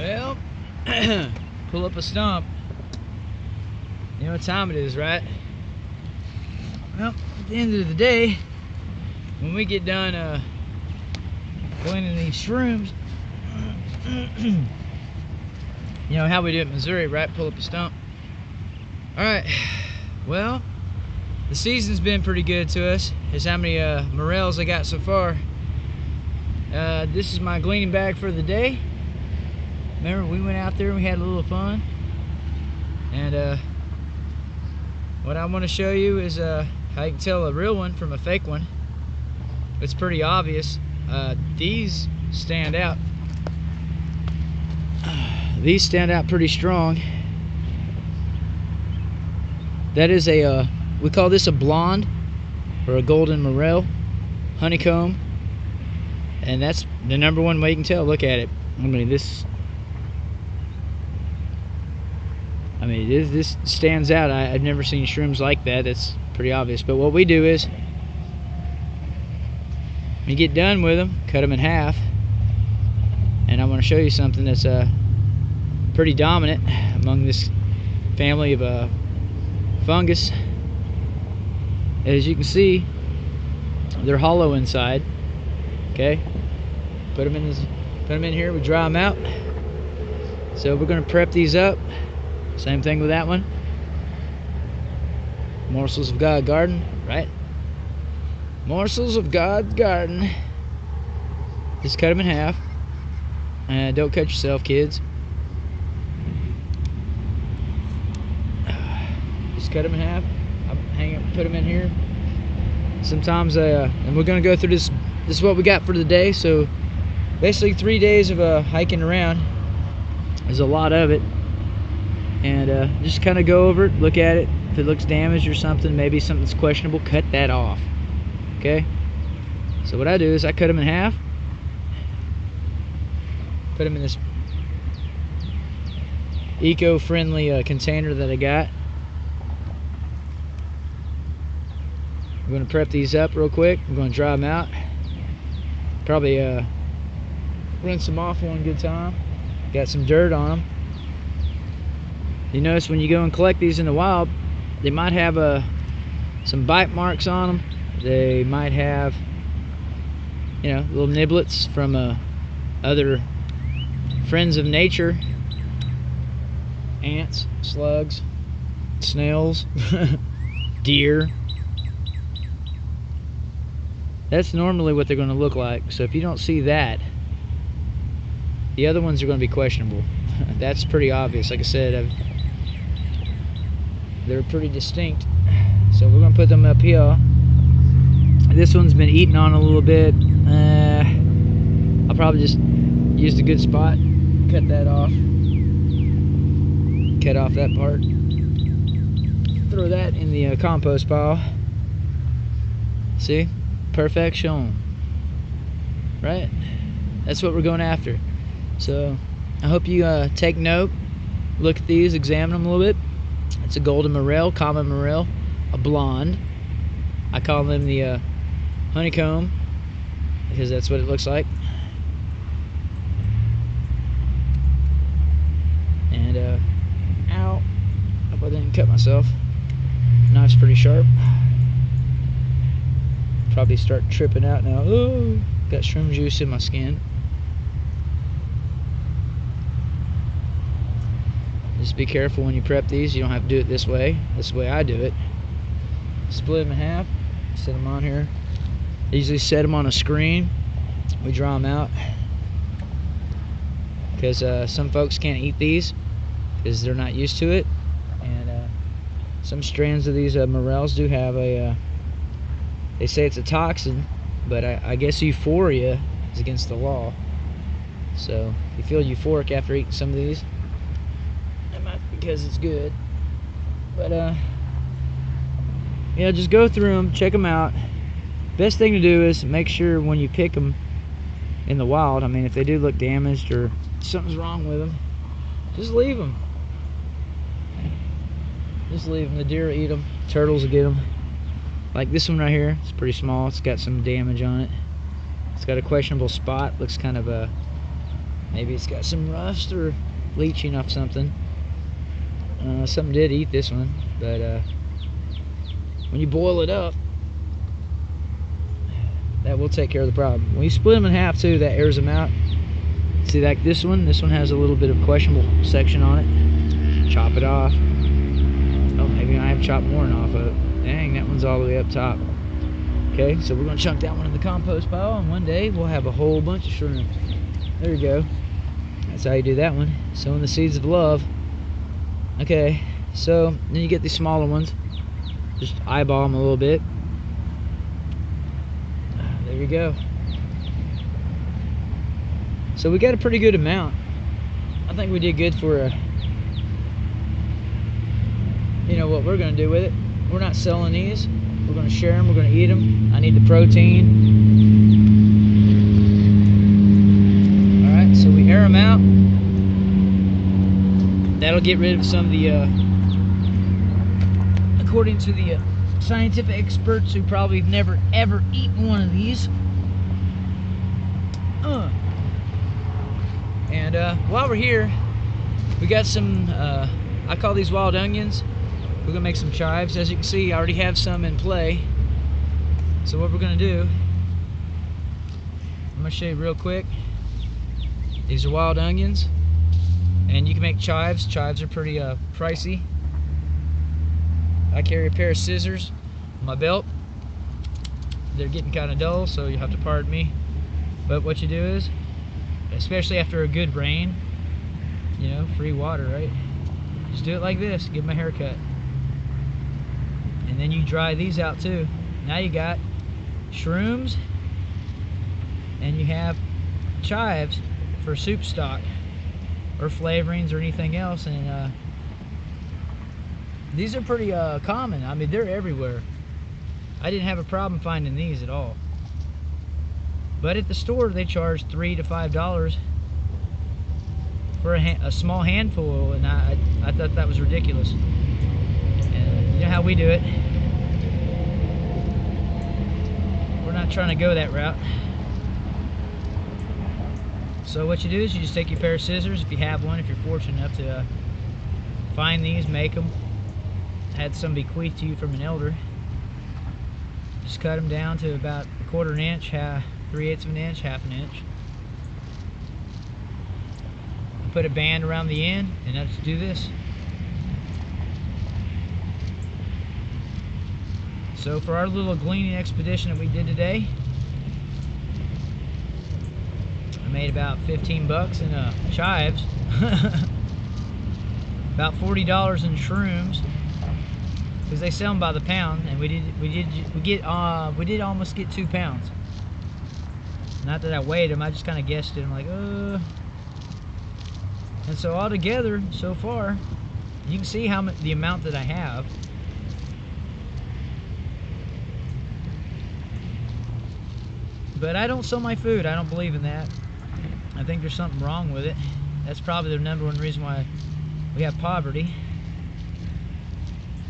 Well, pull up a stump. You know what time it is, right? Well, at the end of the day, when we get done cleaning these shrooms, you know how we do it in Missouri, right? Pull up a stump. Alright, well, the season's been pretty good to us. Here's how many morels I got so far. This is my gleaning bag for the day. Remember, we went out there and we had a little fun. And what I want to show you is how you can tell a real one from a fake one. It's pretty obvious. These stand out. These stand out pretty strong. That is a, we call this a blonde or a golden morel, honeycomb. And that's the #1 way you can tell. Look at it. I mean, this stands out. I've never seen shrooms like that. That's pretty obvious. But what we do is, when you get done with them, cut them in half. And I want to show you something that's pretty dominant among this family of fungus. As you can see, they're hollow inside. Okay, put them in here. We dry them out. So we're going to prep these up. Same thing with that one. Morsels of God's garden, right? Morsels of God's garden. Just cut them in half. And don't cut yourself, kids. Just cut them in half. Put them in here. Sometimes, and we're going to go through this. This is what we got for the day. So basically 3 days of hiking around. There's a lot of it. And just kind of go over it, look at it. If it looks damaged or something, maybe something's questionable, cut that off. Okay? So what I do is I cut them in half. Put them in this eco-friendly container that I got. We're going to prep these up real quick. We're going to dry them out. Probably rinse them off one good time. Got some dirt on them. You notice when you go and collect these in the wild, they might have some bite marks on them. They might have, you know, little niblets from other friends of nature. Ants, slugs, snails, deer. That's normally what they're going to look like. So if you don't see that, the other ones are going to be questionable. That's pretty obvious. Like I said, they're pretty distinct. So we're going to put them up here. This one's been eaten on a little bit. I'll probably just use a good spot. Cut that off. Cut off that part. Throw that in the compost pile. See? Perfection. Right? That's what we're going after. So I hope you take note, look at these, examine them a little bit. It's a golden morel, common morel, a blonde. I call them the honeycomb because that's what it looks like. And ow, hope I didn't cut myself. Knife's pretty sharp. Probably start tripping out now. Ooh, got shroom juice in my skin. Just be careful when you prep these. You don't have to do it this way. This is the way I do it. Split them in half. Set them on here. I usually set them on a screen. We draw them out. Because some folks can't eat these because they're not used to it. And some strands of these morels do have a... they say it's a toxin, but I guess euphoria is against the law. So if you feel euphoric after eating some of these, that might be because it's good. But yeah, just go through them, check them out. Best thing to do is make sure when you pick them in the wild, I mean, if they do look damaged or something's wrong with them, just leave them. Just leave them. The deer will eat them. Turtles will get them. Like this one right here, it's pretty small. It's got some damage on it. It's got a questionable spot. Looks kind of Maybe it's got some rust or leaching off something. Something did eat this one, but when you boil it up, that will take care of the problem. When you split them in half too, that airs them out. See, like this one has a little bit of questionable section on it. Chop it off. Oh, maybe I have chopped more off of it. Dang, that one's all the way up top. Okay, so we're gonna chunk that one in the compost pile, and one day we'll have a whole bunch of shrooms. There you go. That's how you do that one. Sowing the seeds of love. Okay, so then you get these smaller ones. Just eyeball them a little bit. There you go. So we got a pretty good amount. I think we did good for you know what we're gonna do with it. We're not selling these. We're gonna share them. We're gonna eat them. I need the protein. All right, so we air them out. That'll get rid of some of the, according to the scientific experts who probably have never ever eaten one of these. And while we're here, we got some, I call these wild onions. We're gonna make some chives. As you can see, I already have some in play. So what we're gonna do, I'm gonna show you real quick. These are wild onions, and you can make chives. Chives are pretty pricey. I carry a pair of scissors on my belt. They're getting kind of dull, so you have to pardon me. But what you do is, especially after a good rain, you know, free water, right? Just do it like this, give them a haircut. And then you dry these out too. Now you got shrooms, and you have chives for soup stock or flavorings or anything else. And these are pretty common. I mean, they're everywhere. I didn't have a problem finding these at all. But at the store, they charge $3 to $5 for a small handful, and I thought that was ridiculous. And you know how we do it. We're not trying to go that route. So what you do is you just take your pair of scissors, if you have one, if you're fortunate enough to find these, make them. Had some bequeathed to you from an elder. Just cut them down to about 1/4 inch, 3/8 of an inch, 1/2 inch. Put a band around the end, and let's do this. So for our little gleaning expedition that we did today, I made about 15 bucks in chives, about $40 in shrooms, because they sell them by the pound, and we did almost get 2 pounds. Not that I weighed them, I just kind of guessed it. I'm like, And so altogether, so far, you can see how the amount that I have. But I don't sell my food. I don't believe in that. I think there's something wrong with it. That's probably the #1 reason why we have poverty.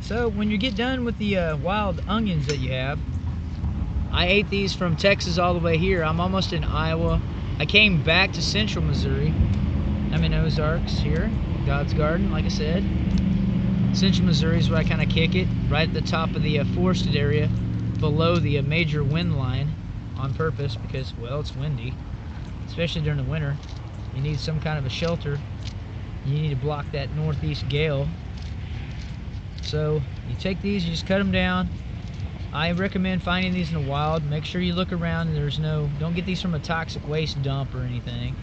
So when you get done with the wild onions that you have, I ate these from Texas all the way here. I'm almost in Iowa. I came back to central Missouri. I'm in Ozarks here, God's Garden, like I said. Central Missouri is where I kind of kick it, right at the top of the forested area, below the major wind line, on purpose, because, well, it's windy, especially during the winter. You need some kind of a shelter. You need to block that northeast gale. So you take these, you just cut them down. I recommend finding these in the wild. Make sure you look around and don't get these from a toxic waste dump or anything.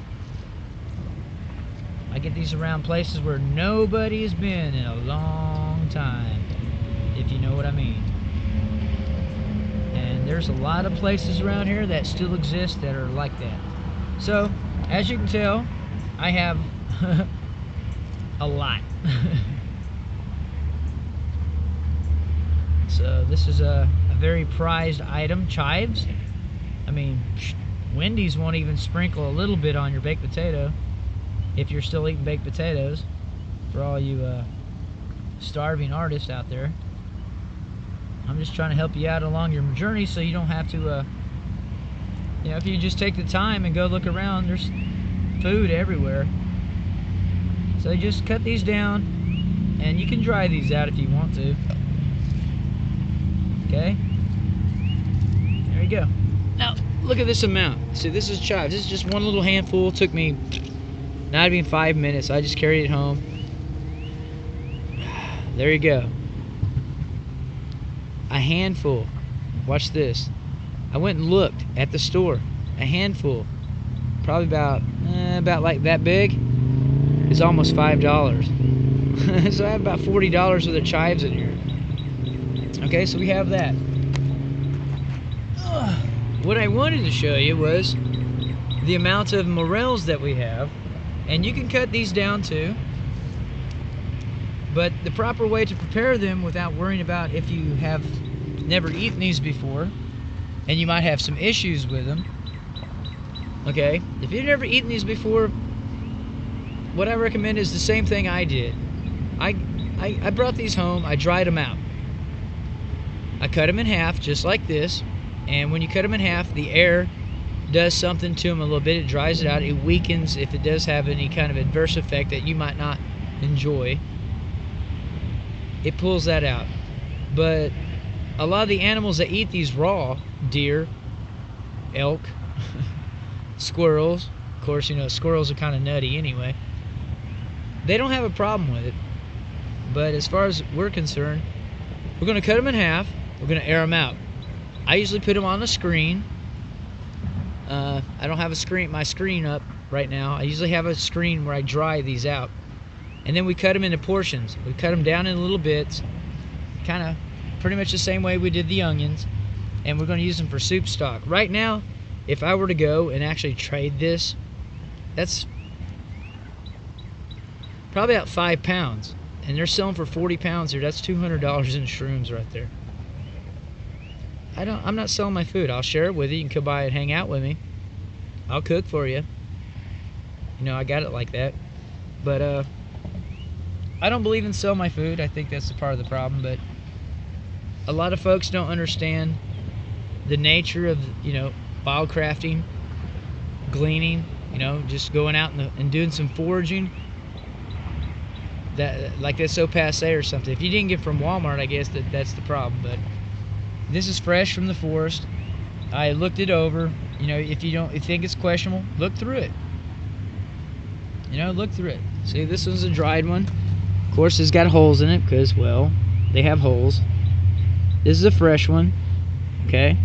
I get these around places where nobody has been in a long time, if you know what I mean. And there's a lot of places around here that still exist that are like that. So, as you can tell, I have a lot. So this is a very prized item, chives. I mean, Wendy's won't even sprinkle a little bit on your baked potato if you're still eating baked potatoes, for all you starving artists out there. I'm just trying to help you out along your journey so you don't have to, you know, if you just take the time and go look around, there's food everywhere. So just cut these down, and you can dry these out if you want to. Okay, there you go. Now look at this amount. See, this is chives. This is just one little handful. It took me not even 5 minutes. I just carried it home. There you go. A handful. Watch this. I went and looked at the store. A handful, probably about like that big, is almost $5. So I have about $40 worth of chives in here. Okay, so we have that. What I wanted to show you was the amount of morels that we have, and you can cut these down too. But the proper way to prepare them without worrying about if you have never eaten these before, and you might have some issues with them. Okay, if you've never eaten these before, what I recommend is the same thing I did. I brought these home, I dried them out. I cut them in half just like this, and when you cut them in half, the air does something to them a little bit. It dries it out, it weakens if it does have any kind of adverse effect that you might not enjoy. It pulls that out. But a lot of the animals that eat these raw, deer, elk, squirrels, of course, you know, squirrels are kind of nutty anyway, they don't have a problem with it. But as far as we're concerned, we're going to cut them in half, we're going to air them out. I usually put them on the screen. I don't have my screen up right now. I usually have a screen where I dry these out. And then we cut them into portions. We cut them down in little bits, kind of pretty much the same way we did the onions, and we're going to use them for soup stock. Right now, if I were to go and actually trade this, that's probably about 5 pounds, and they're selling for 40 pounds here. That's $200 in shrooms right there. I'm not selling my food. I'll share it with you. You can come by and hang out with me. I'll cook for you. You know, I got it like that. But I don't believe in selling my food. I think that's a part of the problem. But a lot of folks don't understand the nature of, you know, wildcrafting, gleaning, you know, just going out and doing some foraging. That, like, that's so passe or something. If you didn't get from Walmart, I guess that's the problem. But this is fresh from the forest. I looked it over. You know, if you think it's questionable, look through it. You know, look through it. See, this one's a dried one. Of course, it's got holes in it because, well, they have holes. This is a fresh one. Okay.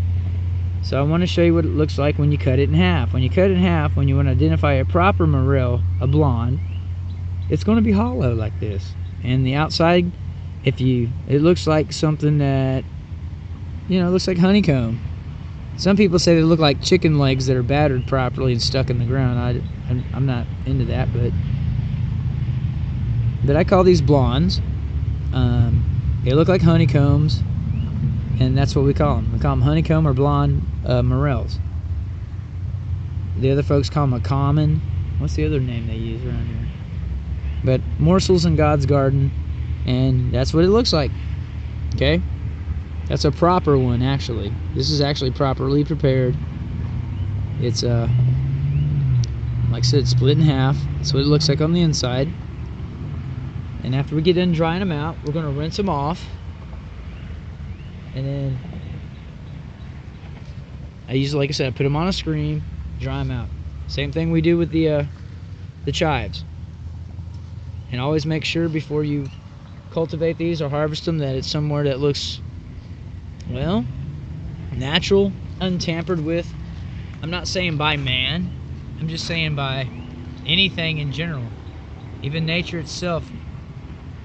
So I want to show you what it looks like when you cut it in half. When you cut it in half, when you want to identify a proper morel, a blonde, it's going to be hollow like this. And the outside, it looks like something that, you know, it looks like honeycomb. Some people say they look like chicken legs that are battered properly and stuck in the ground. I'm not into that, but I call these blondes. They look like honeycombs, and that's what we call them. We call them honeycomb or blonde morels. The other folks call them a common. What's the other name they use around here? But morsels in God's garden, and that's what it looks like. Okay? That's a proper one, actually. This is actually properly prepared. It's like I said, split in half. That's what it looks like on the inside. And after we get done drying them out, we're going to rinse them off. And then I usually, like I said, I put them on a screen, dry them out. Same thing we do with the chives. And always make sure before you cultivate these or harvest them that it's somewhere that looks, well, natural, untampered with. I'm not saying by man. I'm just saying by anything in general. Even nature itself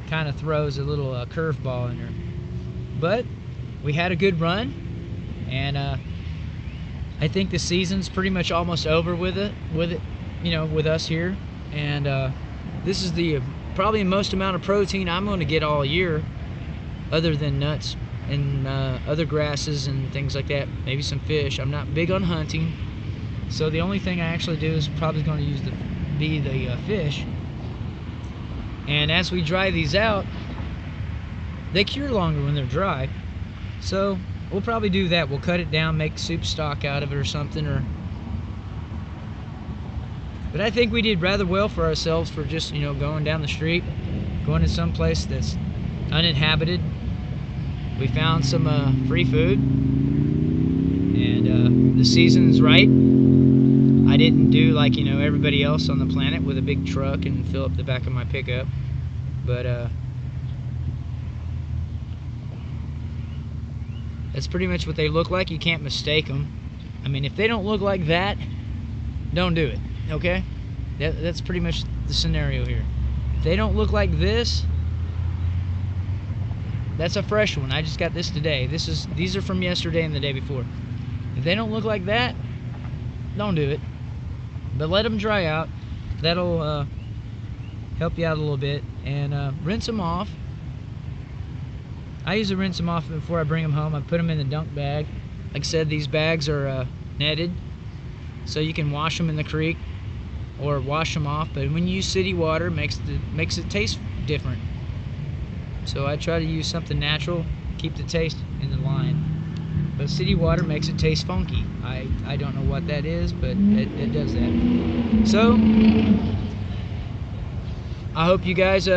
kind of throws a little curveball in there. But we had a good run, and I think the season's pretty much almost over with it, you know, with us here. And this is the probably the most amount of protein I'm going to get all year, other than nuts and other grasses and things like that. Maybe some fish. I'm not big on hunting, so the only thing I actually do is probably going to use the fish. And as we dry these out, they cure longer when they're dry, so we'll probably do that. We'll cut it down, make soup stock out of it or something, or But I think we did rather well for ourselves for just, you know, going down the street, going to some place that's uninhabited. We found some free food, and the season's right. I didn't do like, you know, everybody else on the planet with a big truck and fill up the back of my pickup, but that's pretty much what they look like. You can't mistake them. I mean, if they don't look like that, don't do it, okay? That's pretty much the scenario here. If they don't look like this, that's a fresh one. I just got this today. These are from yesterday and the day before. If they don't look like that, don't do it. But let them dry out. That'll help you out a little bit. And rinse them off. I usually rinse them off before I bring them home. I put them in the dunk bag. Like I said, these bags are netted, so you can wash them in the creek or wash them off. But when you use city water, it makes it taste different. So I try to use something natural, keep the taste in the line. But city water makes it taste funky. I don't know what that is, but it does that. So I hope you guys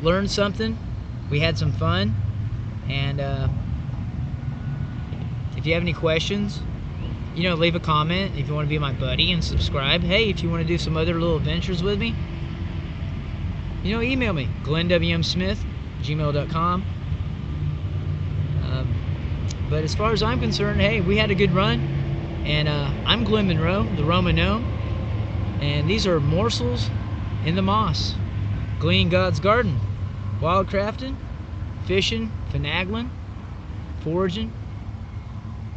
learned something. We had some fun. And if you have any questions, you know, leave a comment. If you want to be my buddy and subscribe. Hey, if you want to do some other little adventures with me, you know, email me, glennwmsmith@gmail.com. But as far as I'm concerned, hey, we had a good run. And I'm Glenn Monroe, the Roman Gnome. And these are morsels in the moss. Gleaning God's garden. Wildcrafting, fishing, finagling, foraging.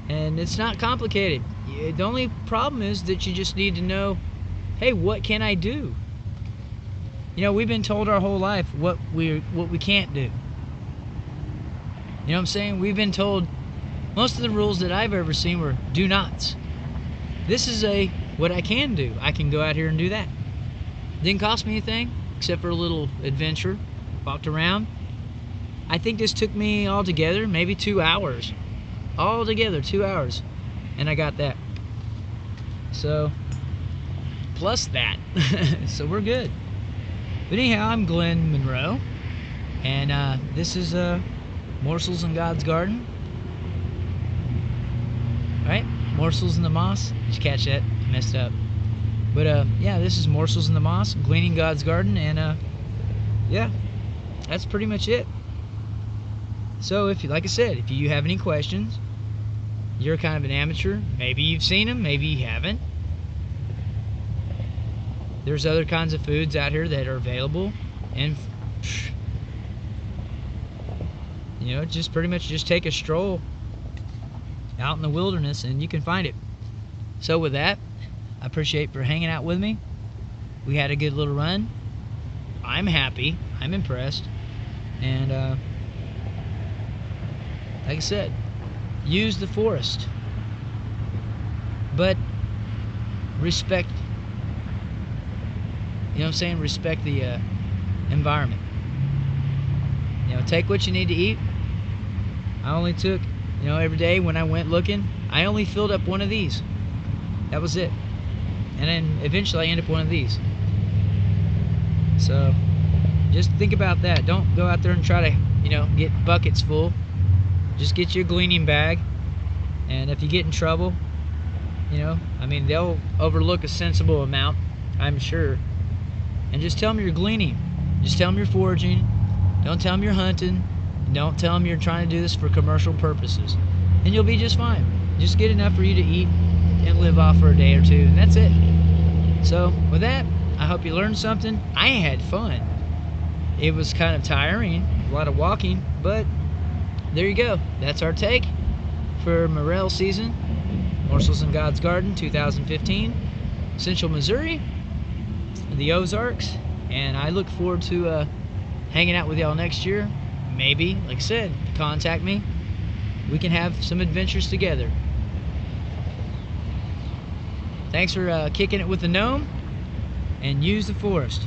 And it's not complicated. The only problem is that you just need to know, hey, what can I do? You know, we've been told our whole life what we can't do. You know what I'm saying? We've been told, most of the rules that I've ever seen were do nots. This is what I can do. I can go out here and do that. Didn't cost me anything except for a little adventure. Walked around. I think this took me altogether maybe 2 hours. Altogether 2 hours. And I got that. So, plus that. So we're good. But anyhow, I'm Glenn Monroe. And this is Morsels in God's Garden. Alright, Morsels in the Moss. Did you catch that? I messed up. But yeah, this is Morsels in the Moss, Gleaning God's Garden, and yeah, that's pretty much it. So if you, like I said, if you have any questions, you're kind of an amateur, maybe you've seen them, maybe you haven't. There's other kinds of foods out here that are available, and you know, just pretty much just take a stroll out in the wilderness and you can find it. So with that, I appreciate for hanging out with me. We had a good little run. I'm happy. I'm impressed. And like I said, use the forest, but respect, you know what I'm saying, respect the environment. You know, take what you need to eat. I only took, you know, every day when I went looking, I only filled up one of these. That was it. And then eventually I end up one of these. So just think about that. Don't go out there and try to, you know, get buckets full. Just get your gleaning bag. And if you get in trouble, you know, I mean, they'll overlook a sensible amount, I'm sure. And just tell them you're gleaning. Just tell them you're foraging. Don't tell them you're hunting. Don't tell them you're trying to do this for commercial purposes. And you'll be just fine. Just get enough for you to eat and live off for a day or two, and that's it. So with that, I hope you learned something. I had fun. It was kind of tiring, a lot of walking, but there you go. That's our take for Morel season, Morsels in God's Garden 2015, Central Missouri, the Ozarks, and I look forward to hanging out with y'all next year. Maybe, like I said, contact me. We can have some adventures together. Thanks for kicking it with the gnome, and use the forest.